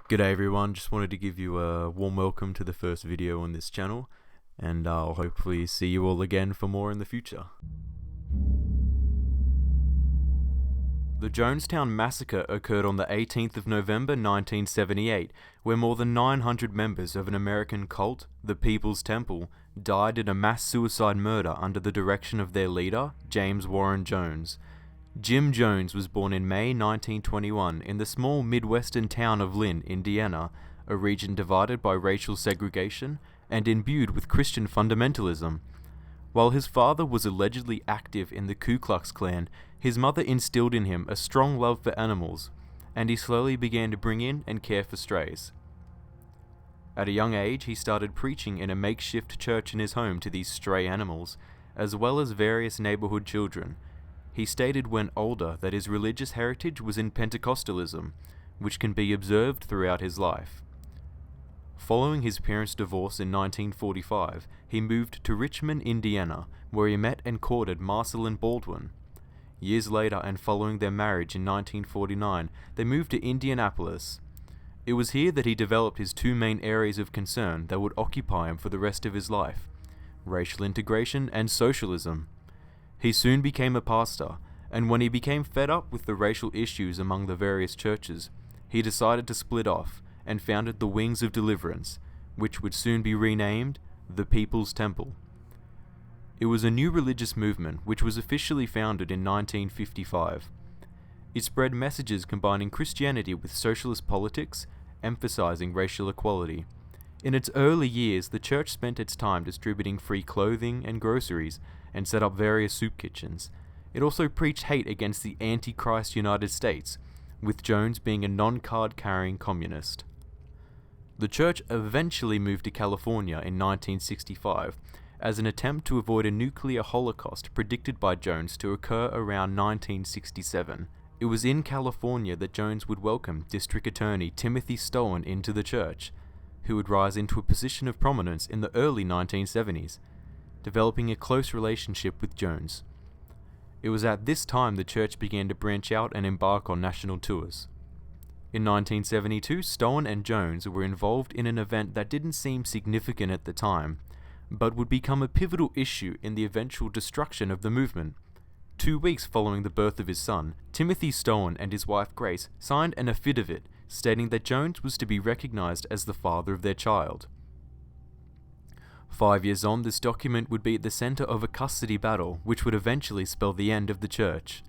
G'day everyone, just wanted to give you a warm welcome to the first video on this channel, and I'll hopefully see you all again for more in the future. The Jonestown Massacre occurred on the 18th of November 1978, where more than 900 members of an American cult, the People's Temple, died in a mass suicide murder under the direction of their leader, James Warren Jones. Jim Jones was born in May 1921 in the small Midwestern town of Lynn, Indiana, a region divided by racial segregation and imbued with Christian fundamentalism. While his father was allegedly active in the Ku Klux Klan, his mother instilled in him a strong love for animals, and he slowly began to bring in and care for strays. At a young age, he started preaching in a makeshift church in his home to these stray animals, as well as various neighborhood children. He stated when older that his religious heritage was in Pentecostalism, which can be observed throughout his life. Following his parents' divorce in 1945, he moved to Richmond, Indiana, where he met and courted Marceline Baldwin. Years later, and following their marriage in 1949, they moved to Indianapolis. It was here that he developed his two main areas of concern that would occupy him for the rest of his life: racial integration and socialism. He soon became a pastor, and when he became fed up with the racial issues among the various churches, he decided to split off and founded the Wings of Deliverance, which would soon be renamed the People's Temple. It was a new religious movement which was officially founded in 1955. It spread messages combining Christianity with socialist politics, emphasizing racial equality. In its early years, the church spent its time distributing free clothing and groceries and set up various soup kitchens. It also preached hate against the Antichrist United States, with Jones being a non-card carrying communist. The church eventually moved to California in 1965 as an attempt to avoid a nuclear holocaust predicted by Jones to occur around 1967. It was in California that Jones would welcome District Attorney Timothy Stoen into the church, who would rise into a position of prominence in the early 1970s, developing a close relationship with Jones. It was at this time the church began to branch out and embark on national tours. In 1972, Stoen and Jones were involved in an event that didn't seem significant at the time, but would become a pivotal issue in the eventual destruction of the movement. 2 weeks following the birth of his son, Timothy Stoen and his wife Grace signed an affidavit stating that Jones was to be recognized as the father of their child. 5 years on, this document would be at the center of a custody battle which would eventually spell the end of the church.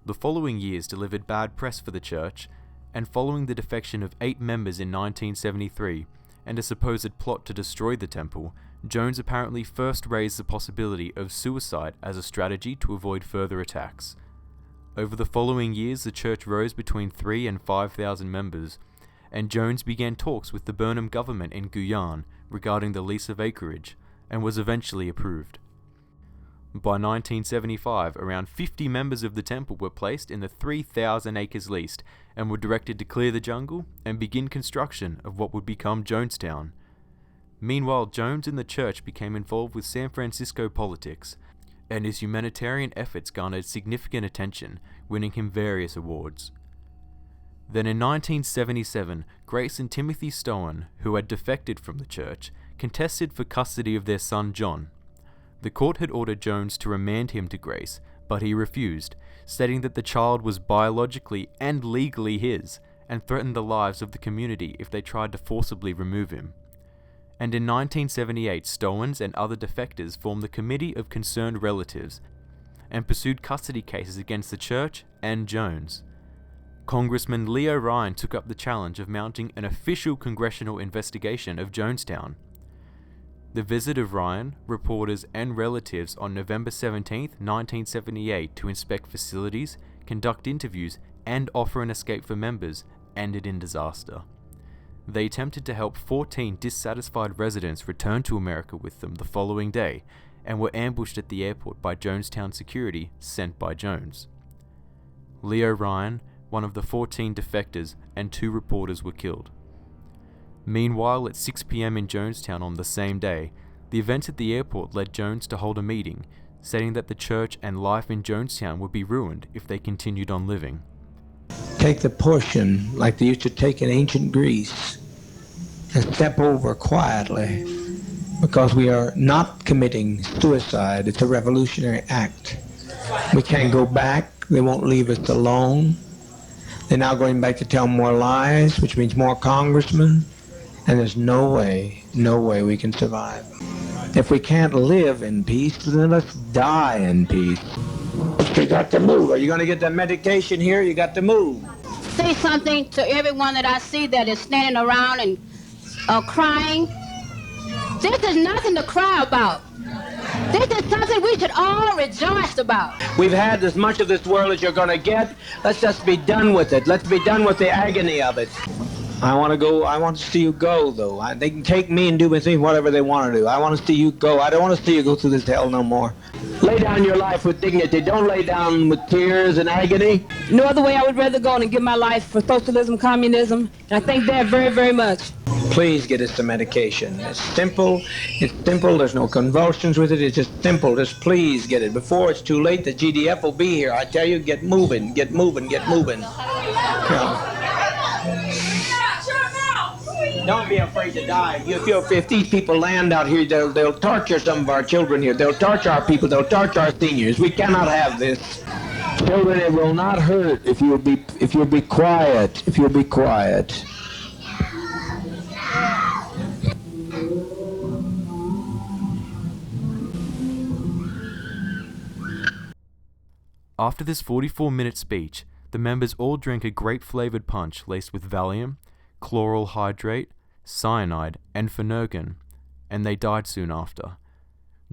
The following years delivered bad press for the church, and following the defection of 8 members in 1973 and a supposed plot to destroy the temple, Jones apparently first raised the possibility of suicide as a strategy to avoid further attacks. Over the following years, the church rose between 3,000 and 5,000 members, and Jones began talks with the Burnham government in Guyana regarding the lease of acreage, and was eventually approved. By 1975, around 50 members of the temple were placed in the 3,000 acres leased and were directed to clear the jungle and begin construction of what would become Jonestown. Meanwhile, Jones and the church became involved with San Francisco politics, and his humanitarian efforts garnered significant attention, winning him various awards. Then in 1977, Grace and Timothy Stoen, who had defected from the church, contested for custody of their son John. The court had ordered Jones to remand him to Grace, but he refused, stating that the child was biologically and legally his, and threatened the lives of the community if they tried to forcibly remove him. And in 1978, Stoens and other defectors formed the Committee of Concerned Relatives and pursued custody cases against the church and Jones. Congressman Leo Ryan took up the challenge of mounting an official congressional investigation of Jonestown. The visit of Ryan, reporters, and relatives on November 17, 1978 to inspect facilities, conduct interviews, and offer an escape for members ended in disaster. They attempted to help 14 dissatisfied residents return to America with them the following day, and were ambushed at the airport by Jonestown security sent by Jones. Leo Ryan, one of the 14 defectors, and 2 reporters were killed. Meanwhile, at 6 p.m. in Jonestown on the same day, the events at the airport led Jones to hold a meeting, stating that the church and life in Jonestown would be ruined if they continued on living. take the portion like they used to take in ancient Greece and step over quietly, because we are not committing suicide. It's a revolutionary act. We can't go back. They won't leave us alone. They're now going back to tell more lies, which means more congressmen, and there's no way we can survive. If we can't live in peace, then let's die in peace. You got to move. Are you going to get the medication here? You got to move. Say something to everyone that I see that is standing around and crying. This is nothing to cry about. This is something we should all rejoice about. We've had as much of this world as you're going to get. Let's just be done with it. Let's be done with the agony of it. I want to go. I want to see you go, though. They can take me and do with me whatever they want to do. I want to see you go. I don't want to see you go through this hell no more. Lay down your life with dignity. Don't lay down with tears and agony. No other way I would rather go than give my life for socialism, communism, and I thank that very, very much. Please get us the medication. It's simple. It's simple. There's no convulsions with it. It's just simple. Just please get it. Before it's too late, the GDF will be here. I tell you, get moving, get moving, get moving. Don't be afraid to die. If these people land out here, they'll torture some of our children here. They'll torture our people. They'll torture our seniors. We cannot have this. Children, it will not hurt if you'll be quiet. If you'll be quiet. After this 44-minute speech, the members all drank a grape-flavored punch laced with Valium, chloral hydrate, cyanide, and phenergan, and they died soon after.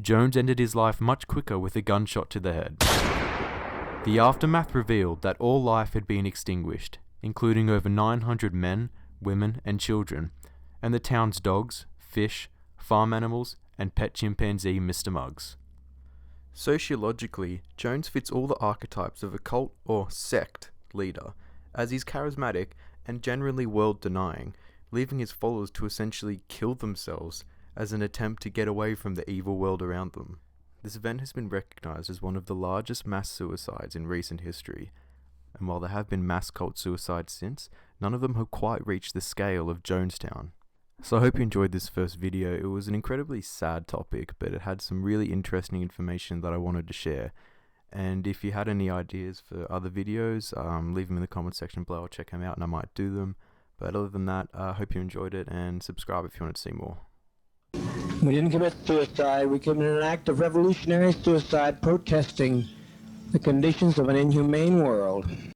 Jones ended his life much quicker with a gunshot to the head. The aftermath revealed that all life had been extinguished, including over 900 men, women, and children, and the town's dogs, fish, farm animals, and pet chimpanzee Mr. Muggs. Sociologically, Jones fits all the archetypes of a cult or sect leader, as he's charismatic and generally world-denying, leaving his followers to essentially kill themselves as an attempt to get away from the evil world around them. This event has been recognized as one of the largest mass suicides in recent history, and while there have been mass cult suicides since, none of them have quite reached the scale of Jonestown. So I hope you enjoyed this first video. It was an incredibly sad topic, but it had some really interesting information that I wanted to share. And if you had any ideas for other videos, leave them in the comment section below. I'll check them out and I might do them. But other than that, I hope you enjoyed it, and subscribe if you want to see more. We didn't commit suicide. We committed an act of revolutionary suicide protesting the conditions of an inhumane world.